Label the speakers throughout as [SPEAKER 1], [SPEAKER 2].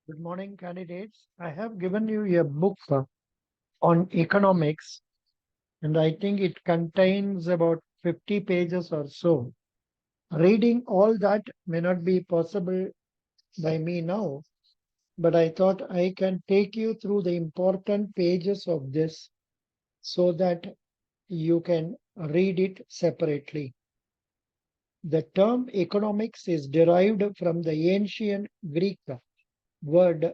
[SPEAKER 1] Good morning, candidates. I have given you a book on economics, and I think it contains about 50 pages or so. Reading all that may not be possible by me now, but I thought I can take you through the important pages of this so that you can read it separately. The term economics is derived from the ancient Greek word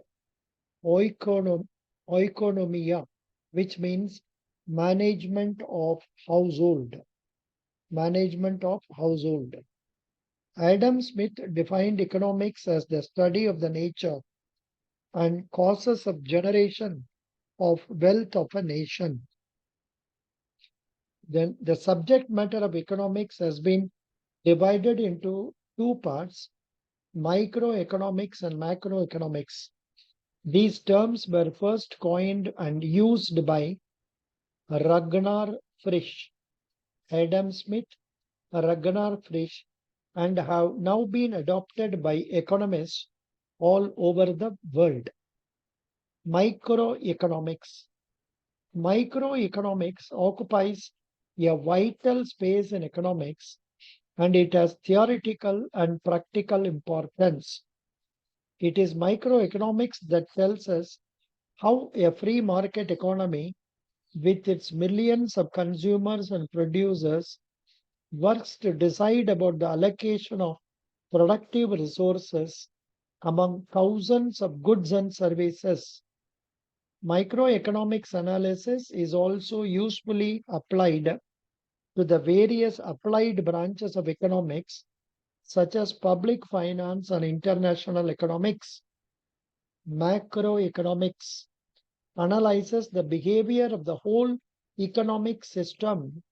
[SPEAKER 1] oikonom, oikonomia, which means management of household. Management of household. Adam Smith defined economics as the study of the nature and causes of generation of wealth of a nation. Then the subject matter of economics has been divided into two parts, microeconomics and macroeconomics. These terms were first coined and used by Ragnar Frisch, Adam Smith, Ragnar Frisch, and have now been adopted by economists all over the world. Microeconomics. Microeconomics occupies a vital space in economics and it has theoretical and practical importance. It is microeconomics that tells us how a free market economy with its millions of consumers and producers works to decide about the allocation of productive resources among thousands of goods and services. Microeconomics analysis is also usefully applied to the various applied branches of economics, such as public finance and international economics. Macroeconomics analyzes the behavior of the whole economic system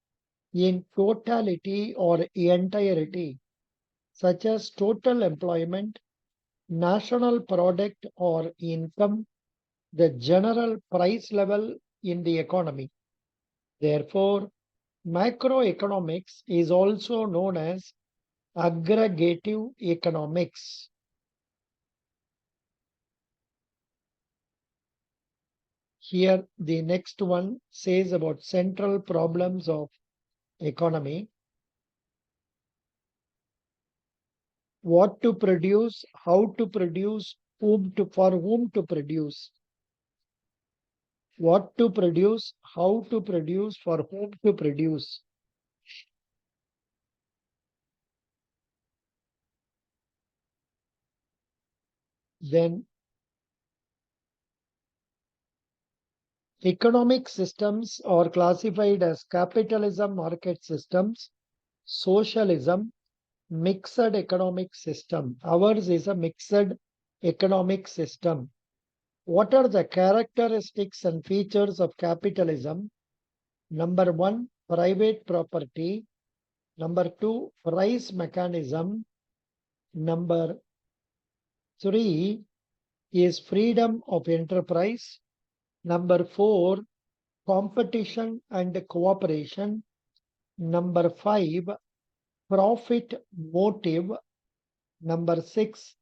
[SPEAKER 1] in totality or entirety, such as total employment, national product or income, the general price level in the economy. Therefore, macroeconomics is also known as aggregative economics. Here, the next one says about central problems of economy. What to produce, how to produce, for whom to produce. What to produce, how to produce, for whom to produce. Then economic systems are classified as capitalism market systems, socialism, mixed economic system. Ours is a mixed economic system. What are the characteristics and features of capitalism? Number one, private property. Number two, price mechanism. Number three is freedom of enterprise. Number four, competition and cooperation. Number five, profit motive. Number six,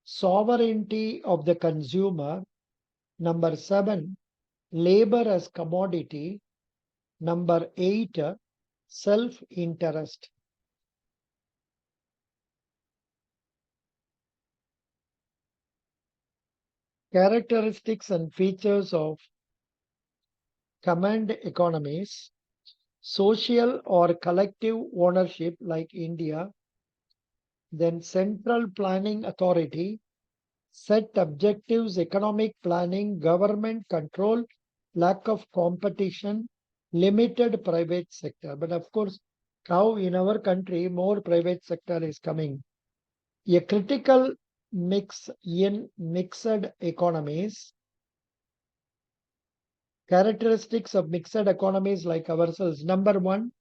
[SPEAKER 1] sovereignty of the consumer. Number seven, labor as commodity. Number eight, self-interest. Characteristics and features of command economies, social or collective ownership like India, then central planning authority, set objectives, economic planning, government control, lack of competition, limited private sector. But of course, now in our country, more private sector is coming. A critical mix in mixed economies. Characteristics of mixed economies like ourselves. Number one,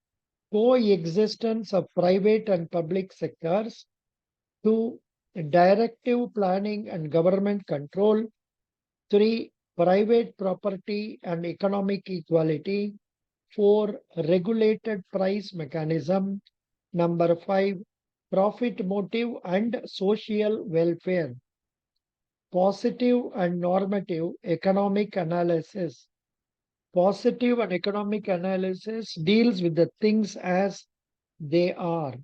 [SPEAKER 1] coexistence of private and public sectors. Two, directive planning and government control. Three, private property and economic equality. Four, regulated price mechanism. Number five, profit motive and social welfare. Positive and normative economic analysis. Positive and economic analysis deals with the things as they are.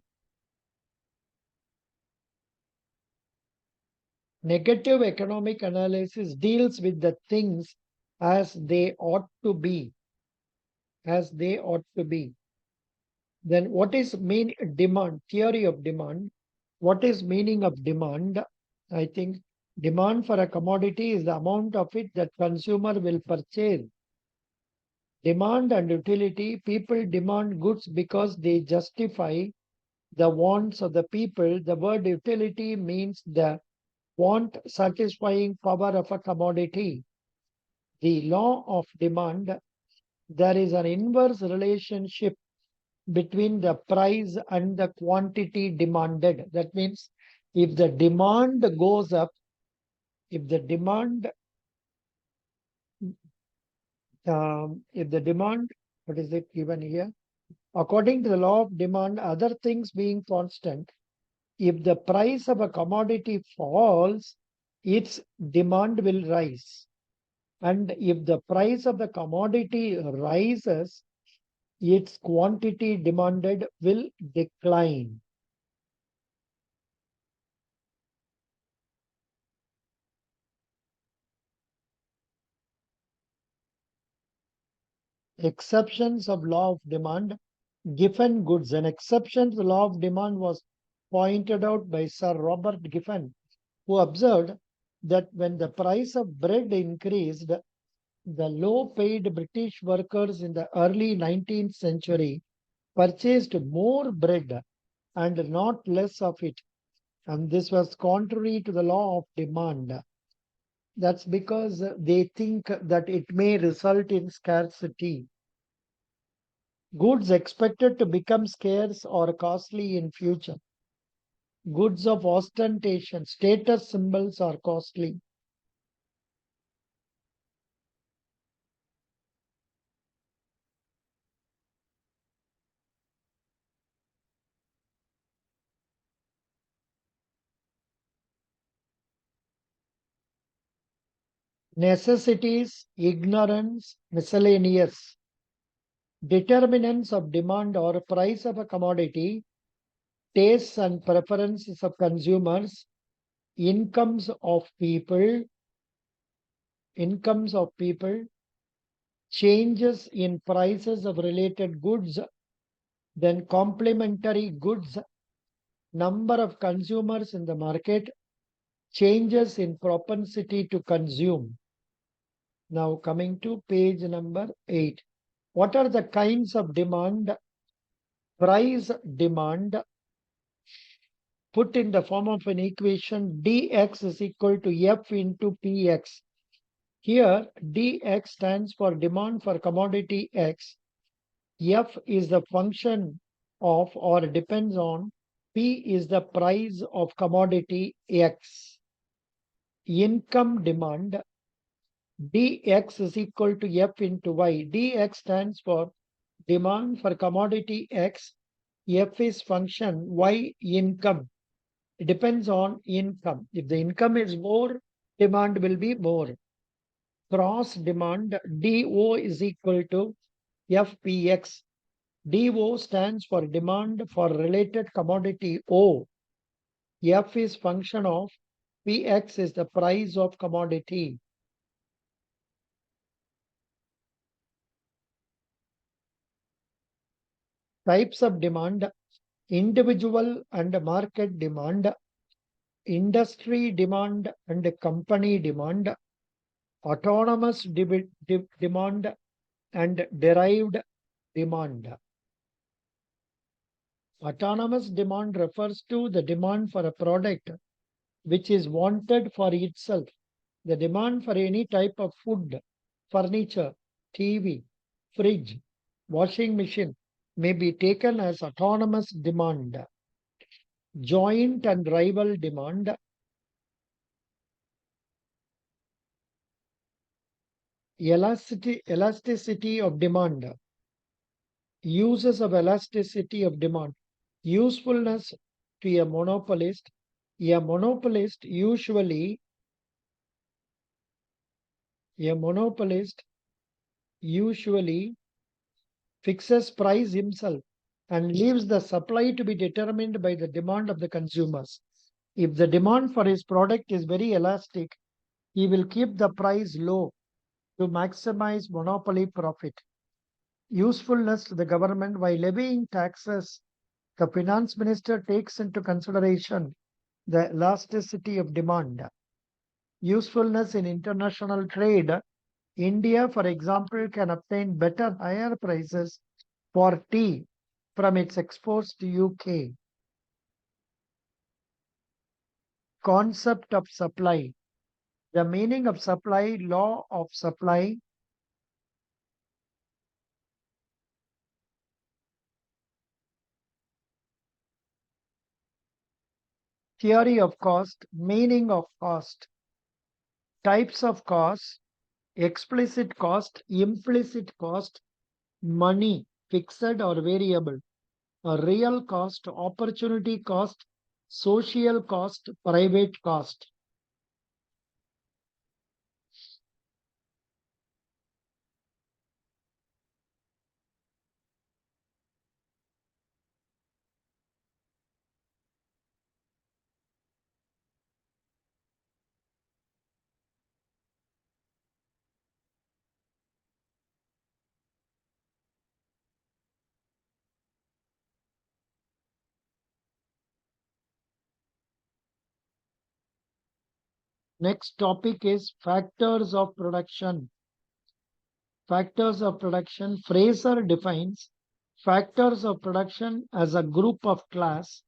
[SPEAKER 1] Negative economic analysis deals with the things as they ought to be, as they ought to be. Then what is mean demand, theory of demand? What is meaning of demand? I think demand for a commodity is the amount of it that consumer will purchase. Demand and utility, people demand goods because they justify the wants of the people. The word utility means the want satisfying power of a commodity. The law of demand, there is an inverse relationship between the price and the quantity demanded. That means if the demand goes up, if the demand, what is it given here? According to the law of demand, other things being constant, if the price of a commodity falls, its demand will rise. And if the price of the commodity rises, its quantity demanded will decline. Exceptions of law of demand. Giffen goods. An exception to the law of demand was pointed out by Sir Robert Giffen, who observed that when the price of bread increased, the low-paid British workers in the early 19th century purchased more bread and not less of it. And this was contrary to the law of demand. That's because they think that it may result in scarcity. Goods expected to become scarce or costly in future. Goods of ostentation, status symbols are costly. Necessities, ignorance, miscellaneous. Determinants of demand or price of a commodity, tastes and preferences of consumers, incomes of people, changes in prices of related goods, then complementary goods, number of consumers in the market, changes in propensity to consume. Now coming to page number 8. What are the kinds of demand? Price demand, put in the form of an equation, dx is equal to f into px. Here dx stands for demand for commodity x. F is the function of or depends on, P is the price of commodity X. Income demand, dx is equal to F into Y. dx stands for demand for commodity X. F is function, Y income. It depends on income. If the income is more, demand will be more. Cross demand, DO is equal to FPX. DO stands for demand for related commodity O. F is function of, Px is the price of commodity. Types of demand, individual and market demand, industry demand and company demand, autonomous demand and derived demand. Autonomous demand refers to the demand for a product which is wanted for itself. The demand for any type of food, furniture, TV, fridge, washing machine may be taken as autonomous demand. Joint and rival demand, elasticity of demand, uses of elasticity of demand, usefulness to a monopolist. A monopolist usually A monopolist usually fixes price himself and leaves the supply to be determined by the demand of the consumers. If the demand for his product is very elastic, he will keep the price low to maximize monopoly profit. Usefulness to the government: while levying taxes, the finance minister takes into consideration the elasticity of demand. Usefulness in international trade: India, for example, can obtain better higher prices for tea from its exports to UK. Concept of supply. The meaning of supply, law of supply, theory of cost, meaning of cost, types of cost, explicit cost, implicit cost, money, fixed or variable, a real cost, opportunity cost, social cost, private cost. Next topic is factors of production. Factors of production. Fraser defines factors of production as a group of class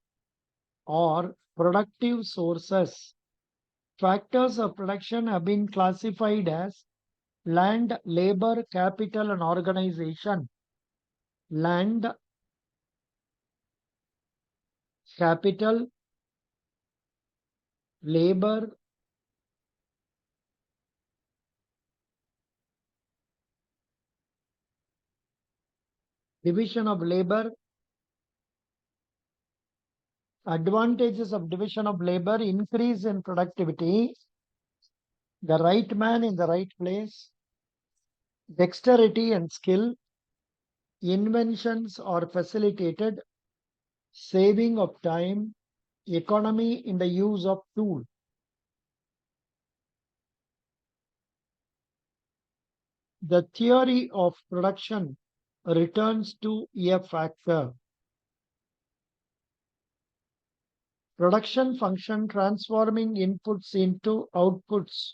[SPEAKER 1] or productive sources. Factors of production have been classified as land, labor, capital, and organization. Land, capital, labor, division of labor. Advantages of division of labor: increase in productivity, the right man in the right place, dexterity and skill, inventions are facilitated, saving of time, economy in the use of tool. The theory of production returns to a factor. Production function: transforming inputs into outputs.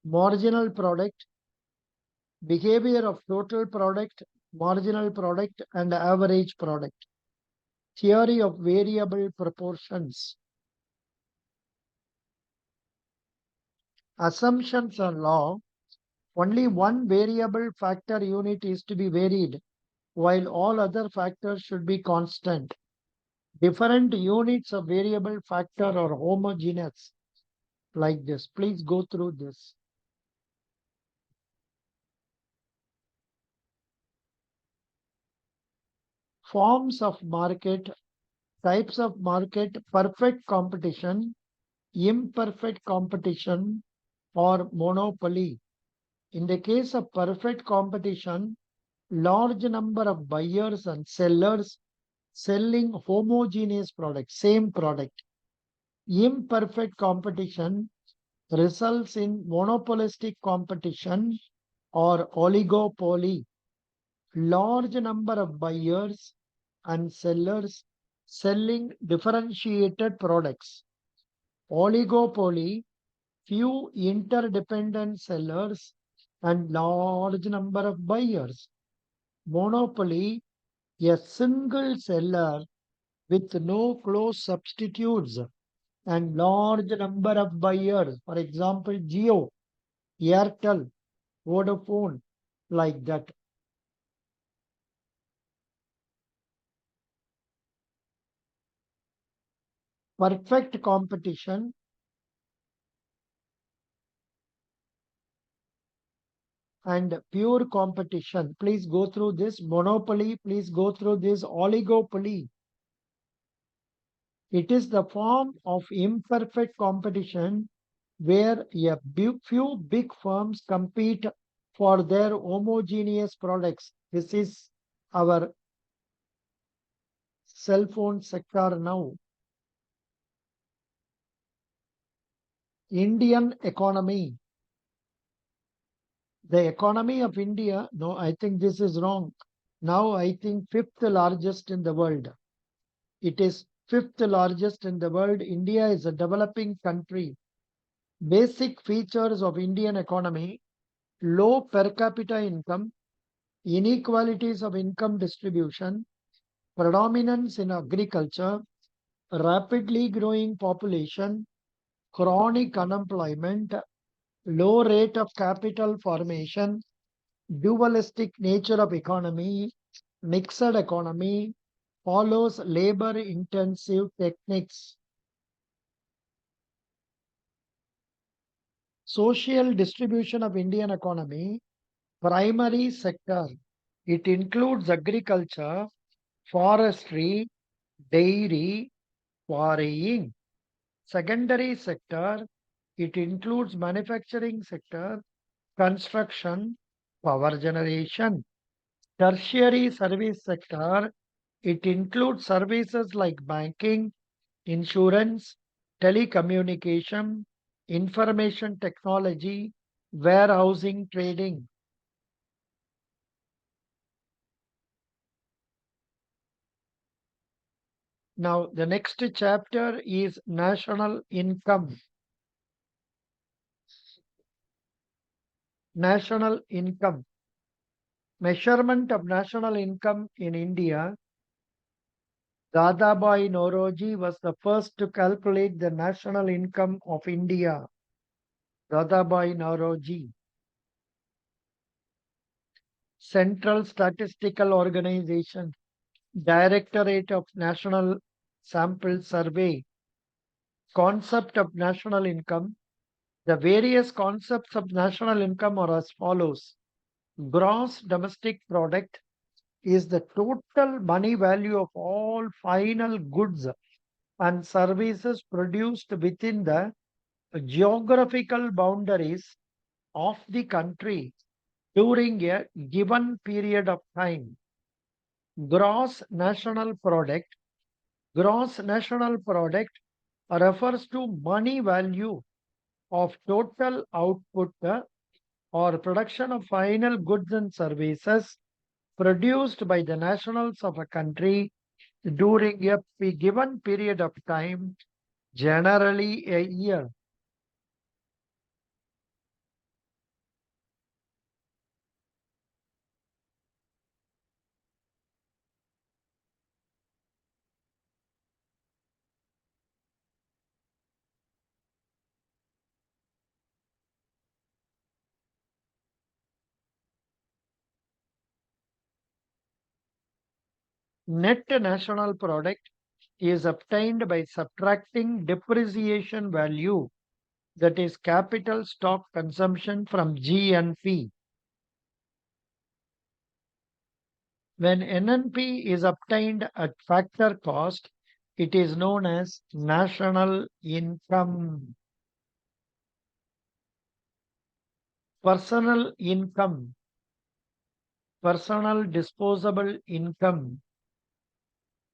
[SPEAKER 1] Marginal product: behavior of total product, marginal product, and average product. Theory of variable proportions. Assumptions are law: only one variable factor unit is to be varied, while all other factors should be constant. Different units of variable factor are homogeneous, like this. Please go through this. Forms of market, types of market: perfect competition, imperfect competition, or monopoly. In the case of perfect competition, large number of buyers and sellers selling homogeneous products, same product. Imperfect competition results in monopolistic competition or oligopoly. Large number of buyers and sellers selling differentiated products. Oligopoly: few interdependent sellers and large number of buyers. Monopoly: a single seller with no close substitutes and large number of buyers. For example, Jio, Airtel, Vodafone, like that. Perfect competition: and pure competition. Please go through this. Monopoly, please go through this. Oligopoly: it is the form of imperfect competition where few big firms compete for their homogeneous products. This is our cell phone sector now. Indian economy. The economy of India, no, I think this is wrong. Now I think fifth largest in the world. It is fifth largest in the world. India is a developing country. Basic features of Indian economy: low per capita income, inequalities of income distribution, predominance in agriculture, rapidly growing population, chronic unemployment, low rate of capital formation, dualistic nature of economy, mixed economy, follows labor intensive techniques. Social distribution of Indian economy: primary sector. It includes agriculture, forestry, dairy, quarrying. Secondary sector. It includes manufacturing sector, construction, power generation. Tertiary service sector. It includes services like banking, insurance, telecommunication, information technology, warehousing, trading. Now, the next chapter is national income. National income. Measurement of national income in India. Dadabhai Nauroji was the first to calculate the national income of India. Dadabhai Nauroji. Central Statistical Organization, Directorate of National Sample Survey. Concept of national income. The various concepts of national income are as follows. Gross domestic product is the total money value of all final goods and services produced within the geographical boundaries of the country during a given period of time. Gross national product. Gross national product refers to money value of total output or production of final goods and services produced by the nationals of a country during a given period of time, generally a year. Net national product is obtained by subtracting depreciation value, that is capital stock consumption, from GNP. When NNP is obtained at factor cost, it is known as national income. Personal income. Personal disposable income.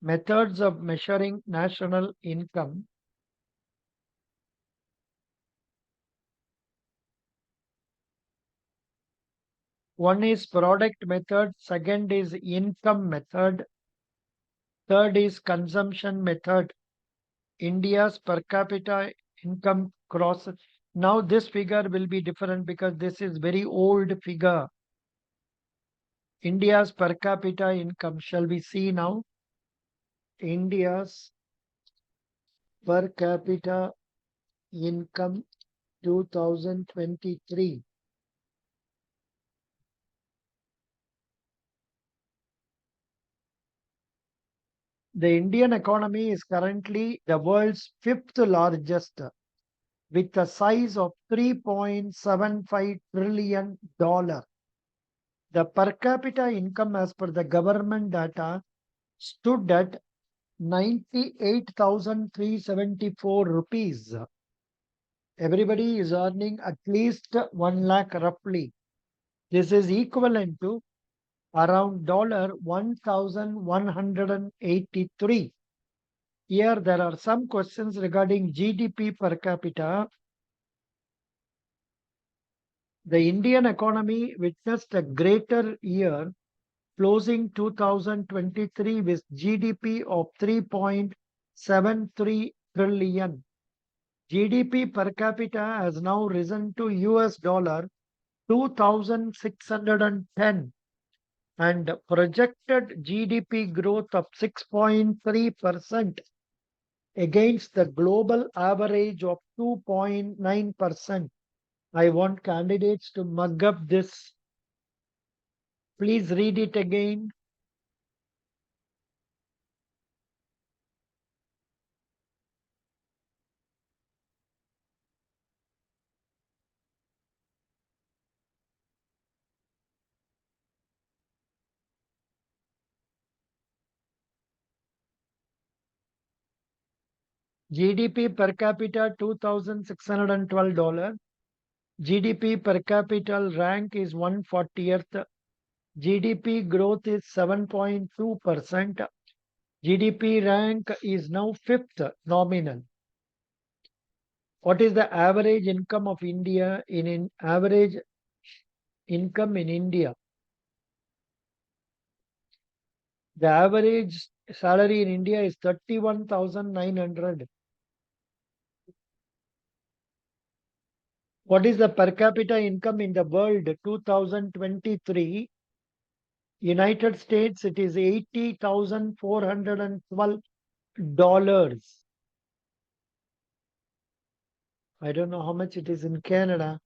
[SPEAKER 1] Methods of measuring national income. One is product method, second is income method, third is consumption method. India's per capita income crosses. Now this figure will be different because this is very old figure. India's per capita income, shall we see now? India's per capita income 2023. The Indian economy is currently the world's fifth largest with a size of $3.75 trillion. The per capita income as per the government data stood at 98,374 rupees. Everybody is earning at least 1 lakh roughly. This is equivalent to around $1,183. Here there are some questions regarding GDP per capita. The Indian economy witnessed a greater year, closing 2023 with GDP of 3.73 trillion. GDP per capita has now risen to US dollar 2,610 and projected GDP growth of 6.3% against the global average of 2.9%. I want candidates to mug up this. Please read it again. GDP per capita $2,612. GDP per capita rank is 140th. GDP growth is 7.2%. GDP rank is now 5th nominal. What is the average income of India in average income in India? The average salary in India is 31,900. What is the per capita income in the world 2023? United States, it is $80,412. I don't know how much it is in Canada.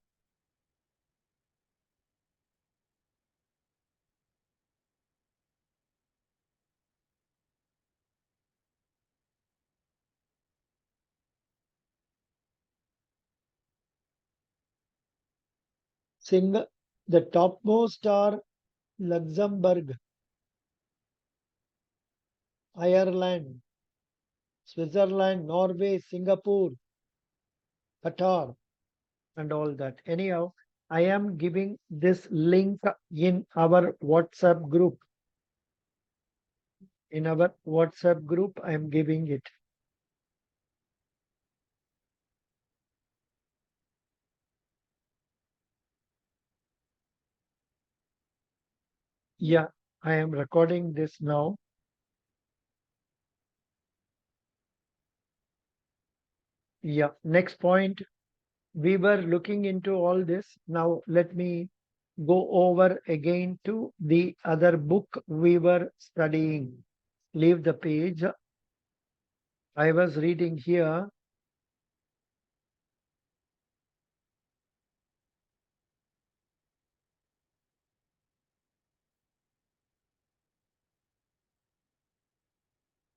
[SPEAKER 1] The topmost are Luxembourg, Ireland, Switzerland, Norway, Singapore, Qatar, and all that. Anyhow, I am giving this link in our WhatsApp group. In our WhatsApp group, I am giving it. Yeah, I am recording this now. Yeah, next point. We were looking into all this. Now let me go over again to the other book we were studying. Leave the page. I was reading here.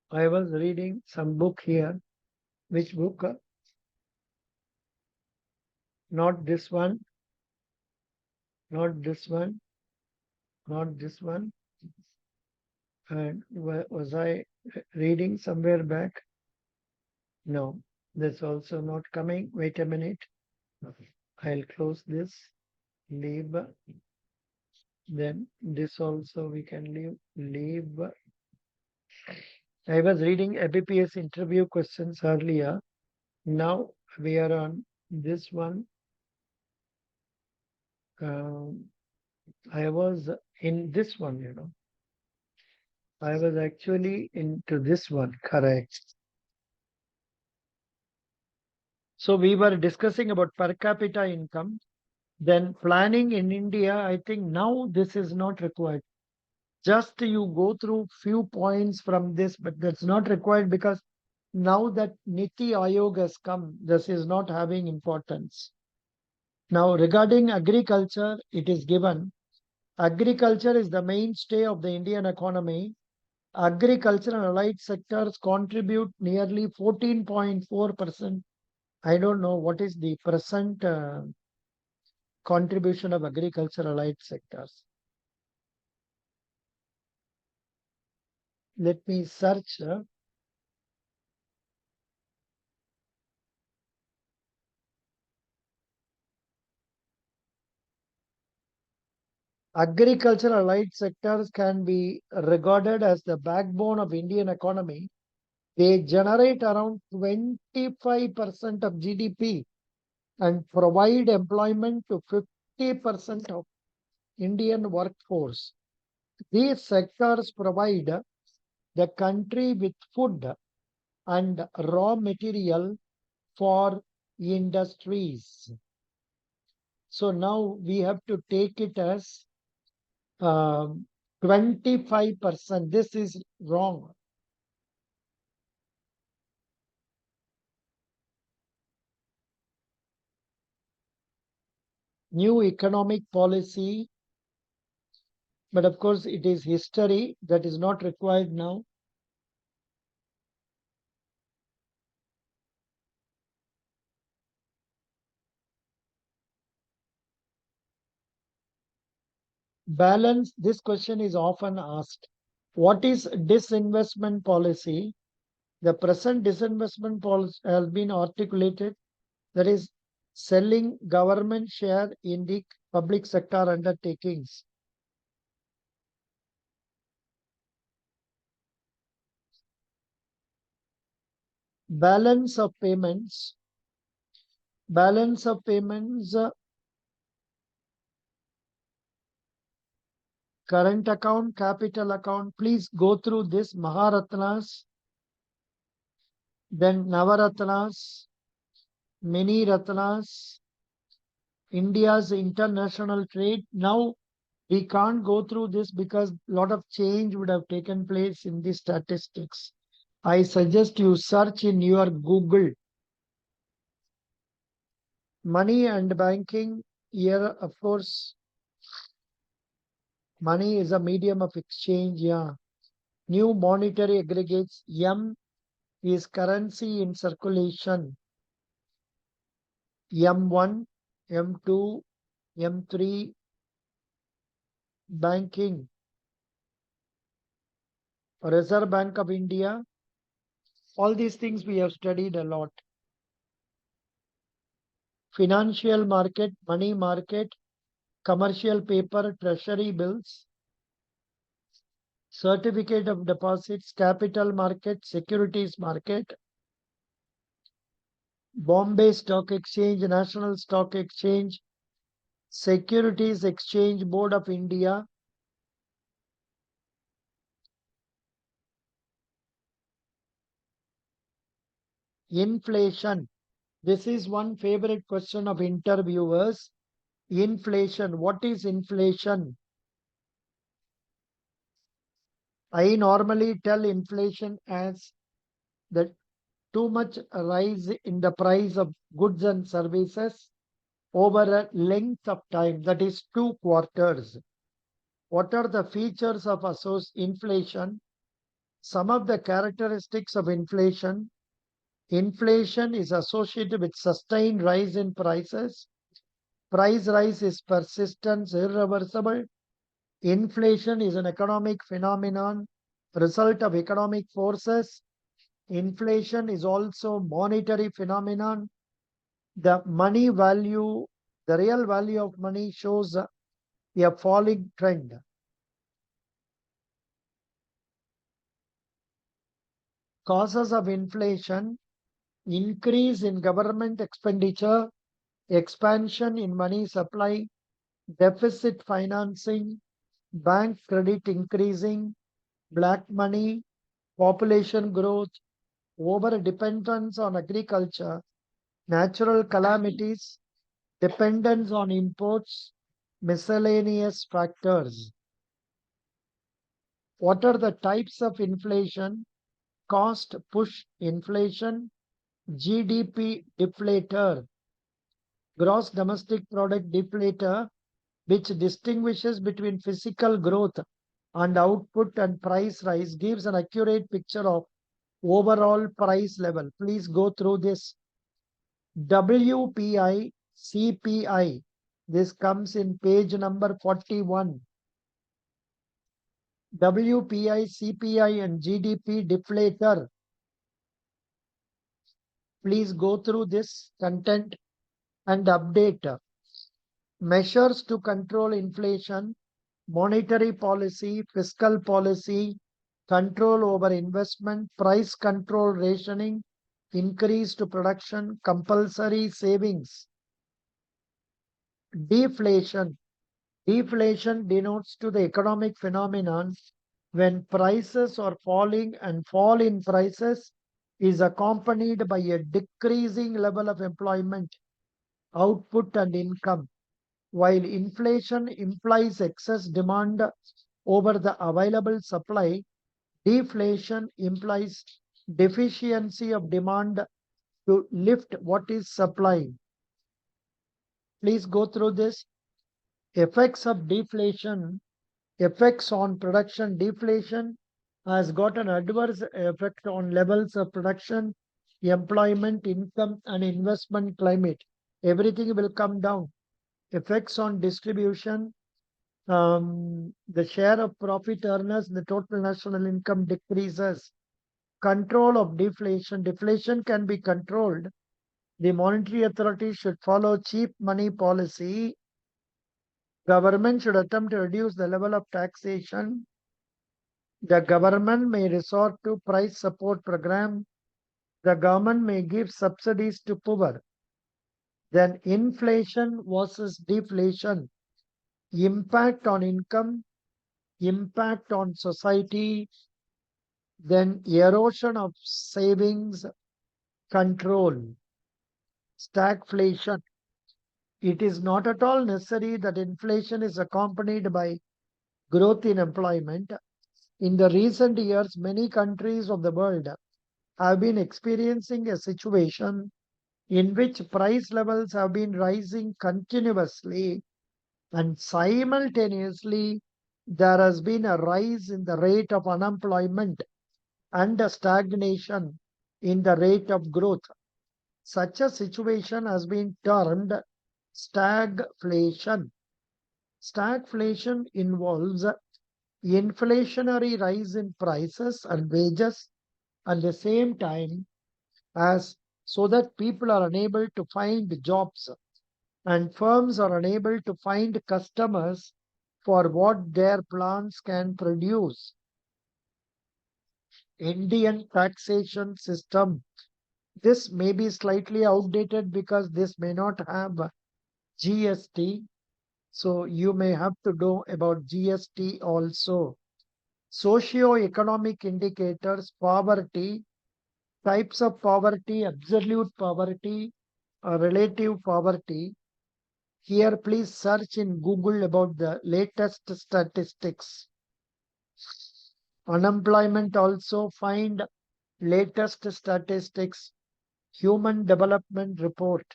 [SPEAKER 1] I was reading some book here. Which book? Not this one. Not this one. Not this one. And was I reading somewhere back? No, that's also not coming. Wait a minute. I'll close this. Leave. Then this also we can leave. I was reading Ibps interview questions earlier. Now we are on this one. I was in this one, I was actually into this one, correct. So we were discussing about per capita income. Then planning in India, I think now this is not required. Just you go through few points from this, but that's not required because now that Niti Aayog has come, this is not having importance. Now regarding agriculture, it is given. Agriculture is the mainstay of the Indian economy. Agriculture and allied sectors contribute nearly 14.4%. I don't know what is the present contribution of agriculture allied sectors. Let me search. Agricultural allied sectors can be regarded as the backbone of Indian economy. They generate around 25% of GDP and provide employment to 50% of Indian workforce. These sectors provide the country with food and raw material for industries. So now we have to take it as 25%. This is wrong. New economic policy, but of course it is history that is not required now. Balance, this question is often asked. What is disinvestment policy? The present disinvestment policy has been articulated, that is selling government share in the public sector undertakings. Balance of payments. Balance of payments, current account, capital account. Please go through this Maharatnas, then Navaratnas, Mini Ratnas, India's international trade. Now we can't go through this because a lot of change would have taken place in the statistics. I suggest you search in your Google. Money and banking. Here, of course, money is a medium of exchange. Yeah. New monetary aggregates. M is currency in circulation. M1, M2, M3, banking. Reserve Bank of India. All these things we have studied a lot. Financial market, money market, commercial paper, treasury bills, certificate of deposits, capital market, securities market, Bombay Stock Exchange, National Stock Exchange, Securities Exchange Board of India, inflation. This is one favorite question of interviewers. Inflation. What is inflation? I normally tell inflation as the too much rise in the price of goods and services over a length of time, that is 2 quarters. What are the features of inflation? Some of the characteristics of inflation. Inflation is associated with sustained rise in prices. Price rise is persistent, irreversible. Inflation is an economic phenomenon, result of economic forces. Inflation is also monetary phenomenon. The money value, the real value of money shows a falling trend. Causes of inflation: increase in government expenditure, expansion in money supply, deficit financing, bank credit increasing, black money, population growth, over dependence on agriculture, natural calamities, dependence on imports, miscellaneous factors. What are the types of inflation? Cost push inflation, GDP deflator, gross domestic product deflator, which distinguishes between physical growth and output and price rise, gives an accurate picture of overall price level. Please go through this. WPI, CPI. This comes in page number 41. WPI, CPI and GDP deflator. Please go through this content and update. Measures to control inflation. monetary policy, fiscal policy, control over investment, price control, rationing, increased production, compulsory savings. Deflation. Deflation denotes to the economic phenomenon when prices are falling, and fall in prices is accompanied by a decreasing level of employment, output and income, while inflation implies excess demand over the available supply. Deflation implies deficiency of demand to lift what is supply. Please go through this. Effects of deflation. Effects on production. Deflation has got an adverse effect on levels of production, employment, income, and investment climate. Everything will come down. Effects on distribution. The share of profit earners, the total national income decreases. Control of deflation. Deflation can be controlled. The monetary authority should follow cheap money policy. Government should attempt to reduce the level of taxation. The government may resort to price support program. The government may give subsidies to poor. Then inflation versus deflation. Impact on income, impact on society, then erosion of savings, control. Stagflation. It is not at all necessary that inflation is accompanied by growth in employment. In the recent years, many countries of the world have been experiencing a situation in which price levels have been rising continuously, and simultaneously there has been a rise in the rate of unemployment and a stagnation in the rate of growth. Such a situation has been termed stagflation. Stagflation involves inflationary rise in prices and wages at the same time, as so that people are unable to find jobs and firms are unable to find customers for what their plants can produce. Indian taxation system. This may be slightly outdated because this may not have GST. So you may have to know about GST also. Socio-economic indicators, poverty, types of poverty, absolute poverty, relative poverty. Here, please search in Google about the latest statistics. Unemployment also, find latest statistics, Human Development Report.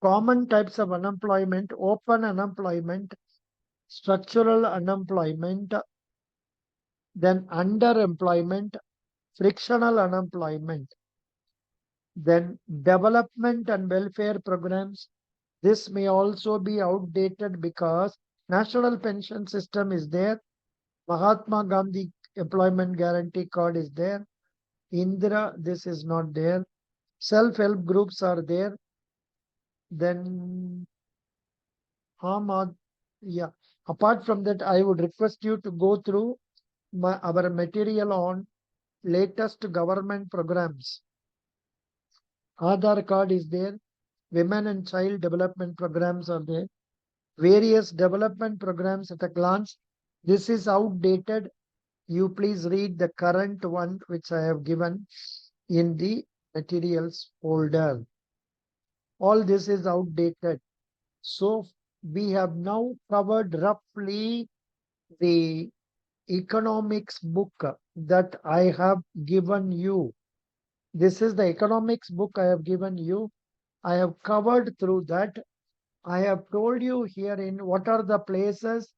[SPEAKER 1] Common types of unemployment: open unemployment, structural unemployment, then underemployment, frictional unemployment, then development and welfare programs. This may also be outdated because national pension system is there, Mahatma Gandhi employment guarantee card is there, Indira, this is not there, self-help groups are there, then yeah. Apart from that, I would request you to go through our material on latest government programs. Aadhaar card is there, women and child development programs are there, various development programs at a glance. This is outdated. You please read the current one which I have given in the materials folder. All this is outdated. So we have now covered roughly the economics book that I have given you. This is the economics book I have given you. I have covered through that. I have told you herein what are the places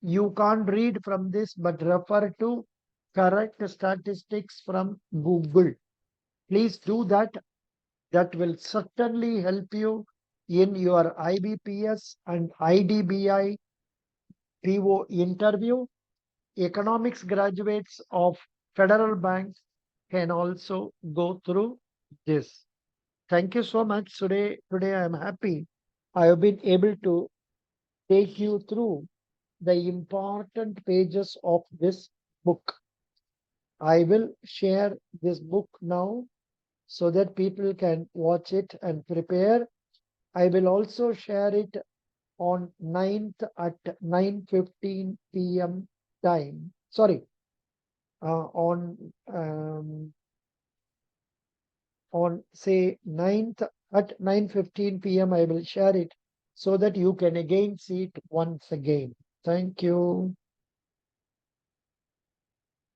[SPEAKER 1] you can't read from this, but refer to correct statistics from Google. Please do that. That will certainly help you in your IBPS and IDBI PO interview. Economics graduates of Federal Bank can also go through this. Thank you so much. Today I am happy I have been able to take you through the important pages of this book. I will share this book now so that people can watch it and prepare. I will also share it on 9th at 9:15 p.m. time. Sorry, on say 9th at 9:15 p.m. I will share it so that you can again see it once again. Thank you.